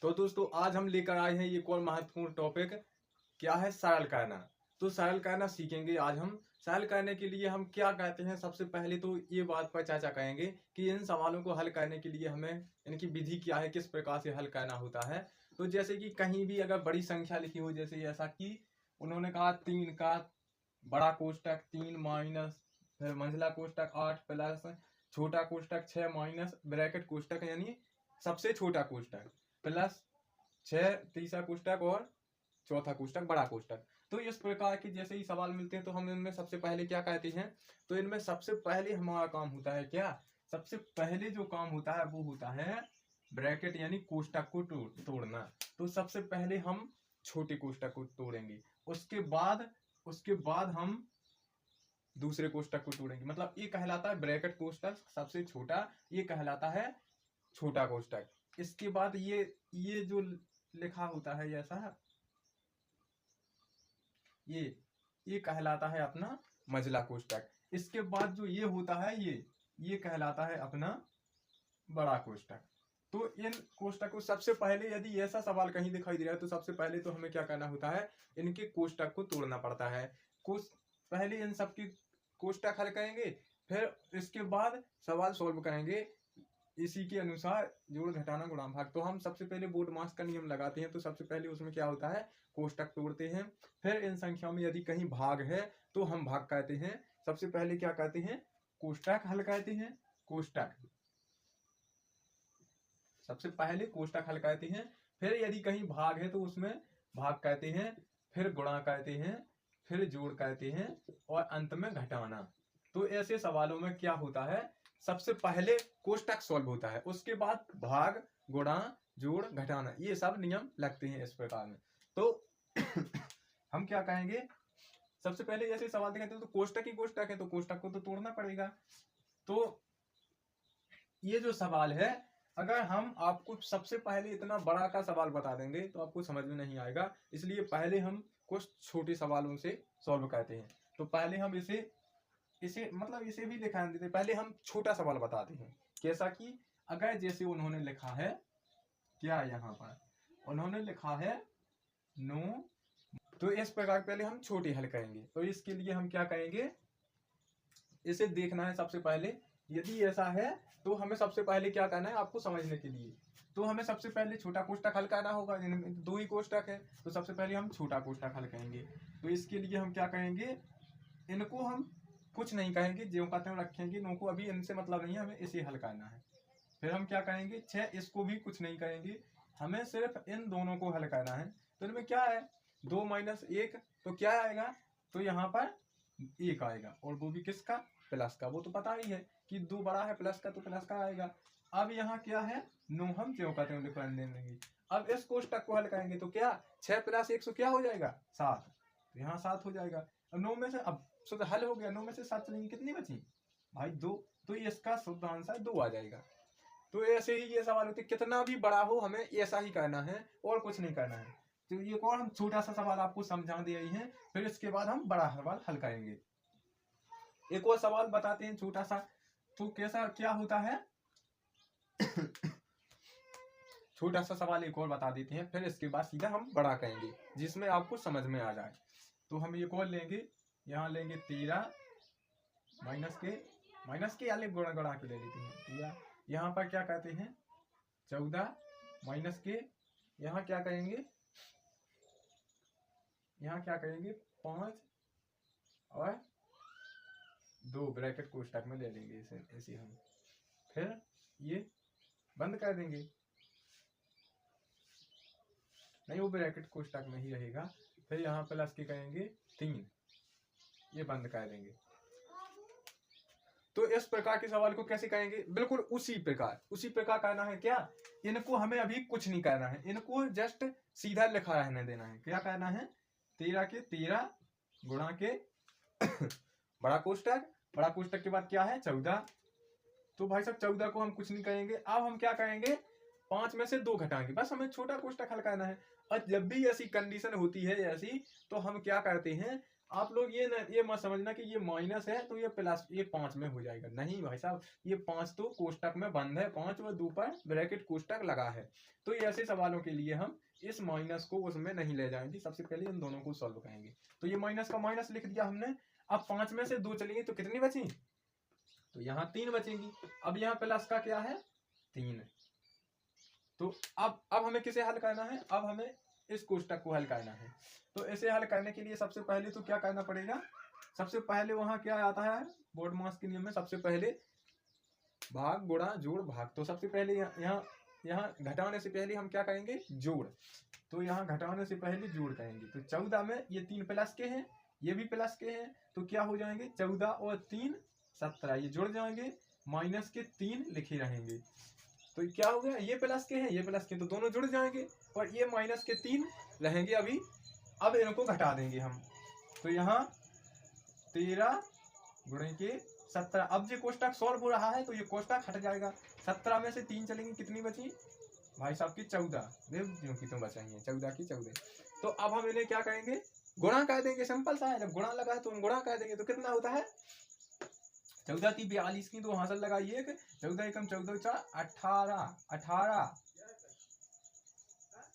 तो दोस्तों आज हम लेकर आए हैं ये कौन महत्वपूर्ण टॉपिक क्या है सरल कहना। तो सरल कहना सीखेंगे आज हम। सरल कहने के लिए हम क्या कहते हैं, सबसे पहले तो ये बात पर चर्चा करेंगे कि इन सवालों को हल करने के लिए हमें इनकी विधि क्या है, किस प्रकार से हल करना होता है। तो जैसे कि कहीं भी अगर बड़ी संख्या लिखी हो, जैसे ऐसा कि उन्होंने कहा 3 का बड़ा कोष्टक 3 माइनस फिर मंझला कोष्टक 8 प्लस छोटा कोष्टक 6 माइनस ब्रैकेट कोष्टक यानी सबसे छोटा कोष्टक प्लस 6 तीसरा कोष्टक और चौथा कोष्टक बड़ा कोष्टक। तो इस प्रकार के जैसे ही सवाल मिलते हैं तो हम इनमें सबसे पहले क्या कहते हैं, तो इनमें सबसे पहले हमारा काम होता है क्या, सबसे पहले जो काम होता है वो होता है ब्रैकेट यानी कोष्टक को तोड़ना। तो सबसे पहले हम छोटे कोष्टक को तोड़ेंगे, उसके बाद हम दूसरे कोष्टक को तोड़ेंगे। मतलब ये कहलाता है ब्रैकेट कोष्टक सबसे छोटा, ये कहलाता है छोटा कोष्टक। इसके बाद ये जो लिखा होता है ऐसा, ये कहलाता है अपना मझला कोष्टक। इसके बाद जो ये होता है ये कहलाता है अपना बड़ा कोष्टक। तो इन कोष्टक को सबसे पहले यदि ऐसा सवाल कहीं दिखाई दे रहा है तो सबसे पहले तो हमें क्या करना होता है, इनके कोष्टक को तोड़ना पड़ता है। पहले इन सबकी कोष्टक हल करेंगे, फिर इसके बाद सवाल सॉल्व करेंगे इसी के अनुसार जोड़ घटाना गुणा भाग। तो हम सबसे पहले बोर्ड मास का नियम लगाते हैं। तो सबसे पहले उसमें क्या होता है, कोष्टक तोड़ते हैं, फिर इन संख्याओं में यदि कहीं भाग है तो हम भाग कहते हैं। सबसे पहले क्या कहते हैं, कोष्टक हल कहते हैं। कोष्टक सबसे पहले कोष्टक हल कहते हैं, फिर यदि कहीं भाग है तो उसमें भाग कहते हैं, फिर गुणा कहते हैं, फिर जोड़ कहते हैं और अंत में घटाना। तो ऐसे सवालों में क्या होता है, सबसे पहले कोष्टक सॉल्व होता है, उसके बाद भाग गुणा जोड़ घटाना, ये सब नियम लगते हैं इस प्रकार में। तो हम क्या कहेंगे, सबसे पहले जैसे सवाल दिखाते हैं तो कोष्टक ही कोष्टक है तो कोष्टक को तो तोड़ना पड़ेगा। तो ये जो सवाल है, अगर हम आपको सबसे पहले इतना बड़ा का सवाल बता देंगे तो आपको समझ में नहीं आएगा, इसलिए पहले हम कुछ छोटे सवालों से सॉल्व करते हैं। तो पहले हम इसे मतलब इसे भी दिखा देते, पहले हम छोटा सवाल बताते हैं। कैसा कि अगर जैसे उन्होंने लिखा है क्या, यहाँ पर उन्होंने लिखा है 9, तो इस प्रकार पहले हम छोटे हल करेंगे। तो इसके लिए हम क्या करेंगे, इसे देखना है सबसे पहले। यदि ऐसा है तो हमें सबसे पहले क्या करना है आपको समझने के लिए, तो हमें सबसे पहले छोटा कोष्टक हल करना होगा। इनमें 2 ही कोष्टक है तो सबसे पहले हम छोटा कोष्टक हल करेंगे। तो इसके लिए हम क्या करेंगे, इनको हम कुछ नहीं कहेंगे, ज्यों का त्यों रखेंगे, नो को अभी इनसे मतलब नहीं है, हमें इसे हल करना है। फिर हम क्या करेंगे 6, इसको भी कुछ नहीं करेंगे, हमें सिर्फ इन दोनों को हल करना है। तो इनमें क्या है 2 माइनस 1, तो क्या आएगा, तो यहाँ पर 1 आएगा और वो भी किसका, प्लस का। वो तो पता ही है कि 2 बड़ा है प्लस का तो प्लस का आएगा। अब यहाँ क्या है 9, हम ज्यों का त्यों लिख देंगे। अब इस कोष्टक को हल करेंगे तो क्या 6 प्लस 1 क्या हो जाएगा 7, तो यहाँ 7 हो जाएगा। अब 9 में से अब शुद्ध हल हो गया, 9 में से 7 चलेंगे, कितनी बची भाई 2, तो इसका शुद्ध आंसर 2 आ जाएगा। तो ऐसे ही ये सवाल होते, कितना भी बड़ा हो हमें ऐसा ही करना है और कुछ नहीं करना है। तो ये और हम छोटा सा सवाल आपको समझा दे रही हैं, फिर इसके बाद हम बड़ा सवाल हल करेंगे। एक और सवाल बताते हैं छोटा सा, तो कैसा क्या होता है छोटा सा सवाल एक और बता देते हैं, फिर इसके बाद सीधा हम बड़ा कहेंगे जिसमें आपको समझ में आ जाए। तो हम एक और लेंगे, यहाँ लेंगे 13 माइनस के यानी गुणा गुणा के ले लेते हैं 13, यहाँ पर क्या कहते हैं 14 माइनस के, यहाँ क्या करेंगे, यहाँ क्या करेंगे 5 और 2 ब्रैकेट कोष्टक में ले लेंगे इसे ऐसे हम, फिर ये बंद कर देंगे, नहीं वो ब्रैकेट कोष्टक में ही रहेगा। फिर यहाँ प्लस के करेंगे 3, ये बंद कर देंगे। तो इस प्रकार के सवाल को कैसे करेंगे, बिल्कुल उसी प्रकार करना है। क्या इनको हमें अभी कुछ नहीं करना है, इनको जस्ट सीधा लिखा रहने देना है। क्या करना है 13 के 13 गुणा के बड़ा कोष्टक के बाद क्या है 14, तो भाई साहब 14 को हम कुछ नहीं करेंगे। अब हम क्या करेंगे 5 में से 2 घटाएंगे, बस हमें छोटा कोष्टक हल करना है। और जब भी ऐसी कंडीशन होती है ऐसी, तो हम क्या करते हैं आप लोग ये मत समझना कि ये माइनस है तो ये प्लस, ये 5 में हो जाएगा, नहीं भाई साहब, ये 5 तो कोष्टक में बंद है, 5 व 2 पर ब्रैकेट कोष्टक लगा है। तो ये ऐसे सवालों के लिए हम इस माइनस को उसमें नहीं ले जाएंगे, सबसे पहले इन दोनों को सॉल्व करेंगे। तो ये माइनस का माइनस लिख दिया हमने। अब 5 में से 2 चलेंगे तो कितनी बची, तो यहाँ 3 बचेंगी। अब यहाँ प्लस का क्या है 3। तो अब हमें किसे हल करना है, अब हमें इस कोष्टक को हल करना है। तो इसे हल करने के लिए सबसे पहले तो क्या करना पड़ेगा, सबसे पहले वहां क्या आता है बोर्ड मास के नियम में, सबसे पहले भाग गुणा जोड़ भाग। तो सबसे पहले यहाँ घटाने से पहले हम क्या करेंगे, जोड़। तो यहाँ घटाने से पहले जोड़ करेंगे। तो 14 में ये 3 प्लस के हैं, ये भी प्लस के हैं, तो क्या हो जाएंगे 14 और 3 17, ये जुड़ जाएंगे, माइनस के 3 लिखे रहेंगे। तो क्या हो गया, ये प्लस के हैं ये प्लस के, तो दोनों जुड़ जाएंगे, और ये माइनस के 3 रहेंगे अभी। अब इनको घटा देंगे हम। तो यहाँ 13 गुणे के 17। अब जो कोष्टक सॉल्व हो रहा है तो ये कोष्टक हट जाएगा। 17 में से 3 चलेंगे, कितनी बची भाई साहब की 14, क्योंकि तुम बचाइए 14 की 14। तो अब हम इन्हें क्या कहेंगे, गुणा कर देंगे, सिंपल सा है, जब गुणा लगा है तो हम गुणा कर देंगे। तो कितना होता है 14 की 42 की, तो हासिल लगाइए 14 एकम 14 18 18।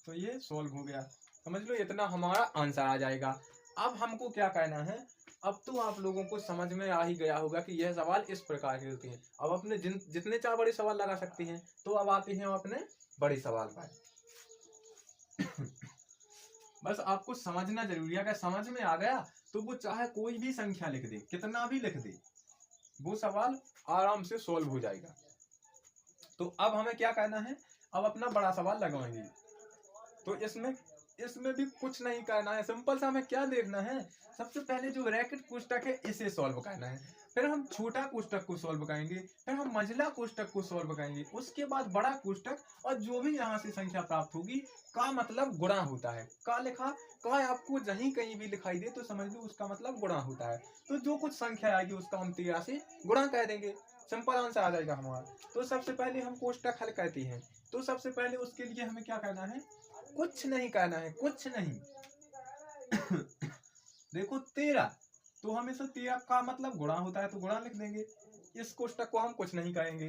तो ये सॉल्व हो गया, समझ लो इतना हमारा आंसर आ जाएगा। अब हमको क्या करना है, अब तो आप लोगों को समझ में आ ही गया होगा कि यह सवाल इस प्रकार के होते हैं। अब अपने जितने चार बड़े सवाल लगा सकते हैं। तो अब आते हैं अपने बड़े सवाल पर। बस आपको समझना जरूरी है, अगर समझ में आ गया तो वो चाहे कोई भी संख्या लिख दे, कितना भी लिख दे, वो सवाल आराम से सॉल्व हो जाएगा। तो अब हमें क्या करना है, अब अपना बड़ा सवाल लगाएंगे। तो इसमें भी कुछ नहीं करना है, सिंपल सा हमें क्या देखना है, सबसे पहले जो ब्रैकेट कोष्टक है इसे सॉल्व करना है, फिर हम छोटा कोष्टक को सॉल्व करेंगे, फिर हम मंझला कोष्टक को सॉल्व करेंगे, उसके बाद बड़ा कोष्टक, और जो भी यहाँ से संख्या प्राप्त होगी, का मतलब गुणा होता है। का लिखा, का आपको जहीं कहीं भी दिखाई दे तो समझ लो उसका मतलब गुणा होता है। तो जो कुछ संख्या आएगी उसका हम 13 से गुणा कर देंगे, सिंपल आंसर आ जाएगा हमारा। तो सबसे पहले हम कोष्टक हल करते हैं। तो सबसे पहले उसके लिए हमें क्या करना है, कुछ नहीं करना है, कुछ नहीं। देखो 13, तो हम इसे 13 का मतलब गुणा होता है तो गुणा लिख देंगे। इस कोष्टक को हम कुछ नहीं करेंगे।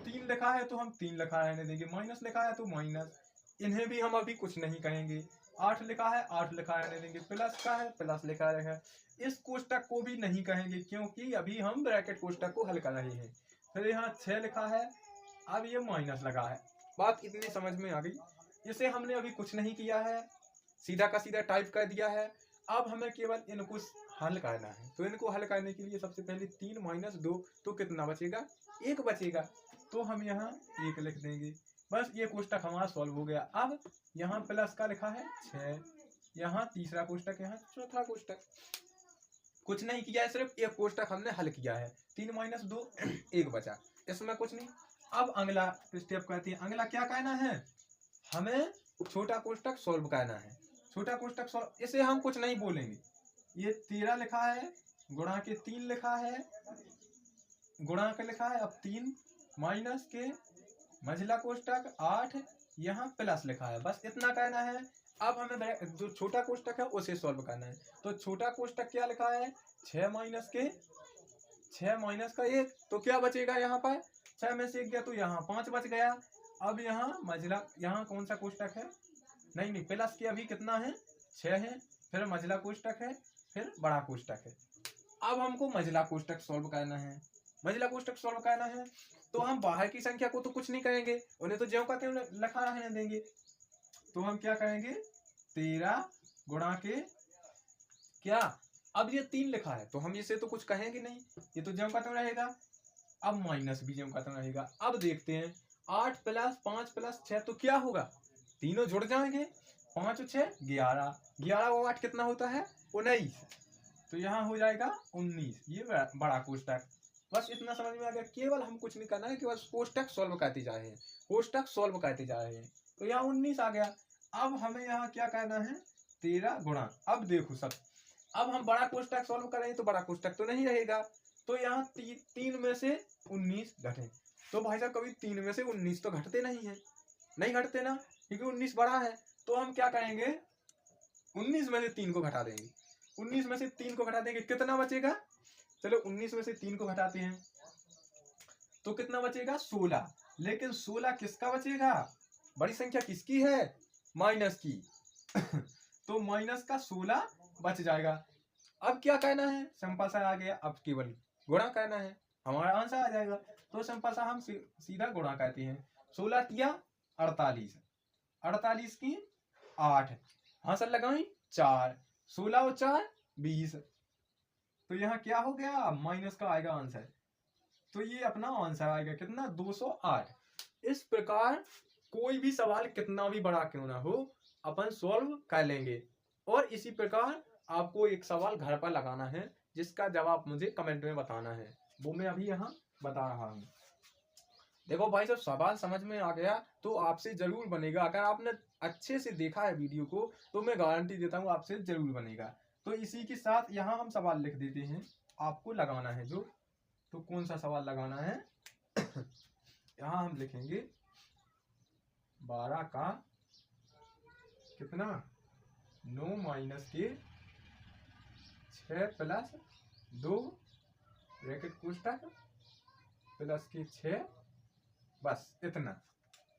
3 लिखा है तो हम 3 लिखा रहने देंगे, माइनस लिखा है तो माइनस, इन्हें भी हम अभी कुछ नहीं कहेंगे। 8 लिखा है 8 लिखा रहने देंगे, प्लस का है प्लस लिखा रहेगा। इस कोष्टक को भी नहीं कहेंगे क्योंकि अभी हम ब्रैकेट कोष्टक को हल कर रहे हैं। फिर यहाँ 6 लिखा है, अब ये माइनस लगा है। बात इतनी समझ में आ गई। इसे हमने अभी कुछ नहीं किया है, सीधा का सीधा टाइप कर दिया है। अब हमें केवल इनको हल करना है। तो इनको हल करने के लिए सबसे पहले 3 माइनस 2, तो कितना बचेगा 1 बचेगा। तो हम यहाँ 1 लिख देंगे, बस ये कोष्टक हमारा सॉल्व हो गया। अब यहाँ प्लस का लिखा है 6, यहाँ तीसरा कोष्टक, यहाँ चौथा कोष्टक। कुछ नहीं किया है, सिर्फ एक कोष्टक हमने हल किया है। 3 माइनस 2 1 बचा, इसमें कुछ नहीं। अब अगला स्टेप कहते हैं, अगला क्या कहना है, हमें छोटा कोष्टक सॉल्व करना है। छोटा कोष्टक सॉल्व, इसे हम कुछ नहीं बोलेंगे। ये 13 लिखा है, गुणा के 3 लिखा है, गुणा के लिखा है, अब 3 माइनस के मंझला कोष्टक 8, यहाँ प्लस लिखा है, बस इतना कहना है। अब हमें जो छोटा कोष्टक है उसे सॉल्व करना है। तो छोटा कोष्टक क्या लिखा है, 6 माइनस का 1, तो क्या बचेगा यहाँ पर, 6 में से 1 गया तो यहाँ 5 बच गया। अब यहाँ मंझला, यहाँ कौन सा कोष्टक है, नहीं प्लस के अभी कितना है 6 है, फिर मंझला कोष्टक है, फिर बड़ा कोष्टक है। अब हमको मंझला कोष्टक सॉल्व करना है। मंझला कोष्टक सॉल्व करना है तो हम बाहर की संख्या को तो कुछ नहीं करेंगे, उन्हें तो ज्यों का त्यों लिखा रहने देंगे। तो हम क्या करेंगे, 13 गुणा के क्या, अब ये 3 लिखा है तो हम इसे तो कुछ कहेंगे नहीं, ये तो ज्यों का त्यों रहेगा। अब माइनस भी ज्यों का त्यों रहेगा। अब देखते हैं 8 प्लस 5 प्लस 6, तो क्या होगा, तीनों जुड़ जाएंगे, 5 और 6 11, 11 और 8 कितना होता है 19, तो यहाँ हो जाएगा 19, ये बड़ा कोष्टक। बस इतना समझ में आ गया, केवल हम कुछ नहीं करना है, केवल कोष्टक सॉल्व करते जा रहे हैं, कोष्टक सॉल्व करते जा रहे हैं। तो यहाँ 19 आ गया। अब हमें यहाँ क्या करना है, 13 गुणा, अब देखो सब, अब हम बड़ा कोष्टक सॉल्व करेंगे तो बड़ा कोष्टक तो नहीं रहेगा, तो यहाँ 3 में से 19 घटे। तो भाई साहब कभी 3 में से 19 तो घटते नहीं है, नहीं घटते ना, क्योंकि 19 बड़ा है। तो हम क्या करेंगे, 19 में से 3 को घटा देंगे, 19 में से 3 को घटा देंगे, कितना बचेगा? चलो 19 में से 3 को घटाते हैं तो कितना बचेगा? 16। लेकिन 16 किसका बचेगा? बड़ी संख्या किसकी है? माइनस की। तो माइनस का 16 बच जाएगा। अब क्या कहना है? सिंपल सा आ गया, अब केवल गुणा करना है, हमारा आंसर आ जाएगा। तो सिंपल सा हम सीधा गुणा कहते हैं। 16 तिया 48, 48 की 8, आंसर लगाएं 4, 16 और 4 20। तो यहाँ क्या हो गया? माइनस का आएगा आंसर। तो ये अपना आंसर आएगा कितना? 208। इस प्रकार कोई भी सवाल कितना भी बड़ा क्यों ना हो अपन सॉल्व कर लेंगे। और इसी प्रकार आपको एक सवाल घर पर लगाना है जिसका जवाब मुझे कमेंट में बताना है, वो मैं अभी यहाँ बता रहा हूँ। देखो भाई साहब, सवाल समझ में आ गया तो आपसे जरूर बनेगा। अगर आपने अच्छे से देखा है वीडियो को तो मैं गारंटी देता हूँ आपसे जरूर बनेगा। तो इसी के साथ यहाँ हम सवाल लिख देते हैं, आपको लगाना है जो। तो कौन सा सवाल लगाना है? यहाँ हम लिखेंगे 12 का कितना? 9 माइनस के 6 प्लस 2 ब्रैकेट कोष्टक प्लस के 6, बस इतना,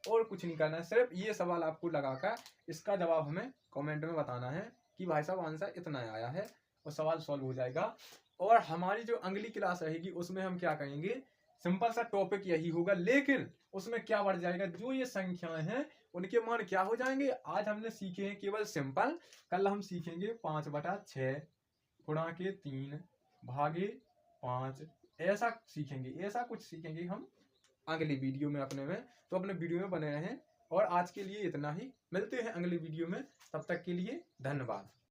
और कुछ नहीं करना है। सिर्फ ये सवाल आपको लगाकर इसका जवाब हमें कमेंट में बताना है कि भाई साहब आंसर इतना आया है, और सवाल सॉल्व हो जाएगा। और हमारी जो अगली क्लास रहेगी उसमें हम क्या करेंगे? सिंपल सा टॉपिक यही होगा, लेकिन उसमें क्या बढ़ जाएगा? जो ये संख्याएं हैं उनके मान क्या हो जाएंगे? आज हमने सीखे हैं केवल सिंपल, कल हम सीखेंगे 5/6 गुणा के 3 भागे 5, ऐसा सीखेंगे, ऐसा कुछ सीखेंगे हम अगली वीडियो में अपने में। तो अपने वीडियो में बने रहें, और आज के लिए इतना ही, मिलते हैं अगली वीडियो में, तब तक के लिए धन्यवाद।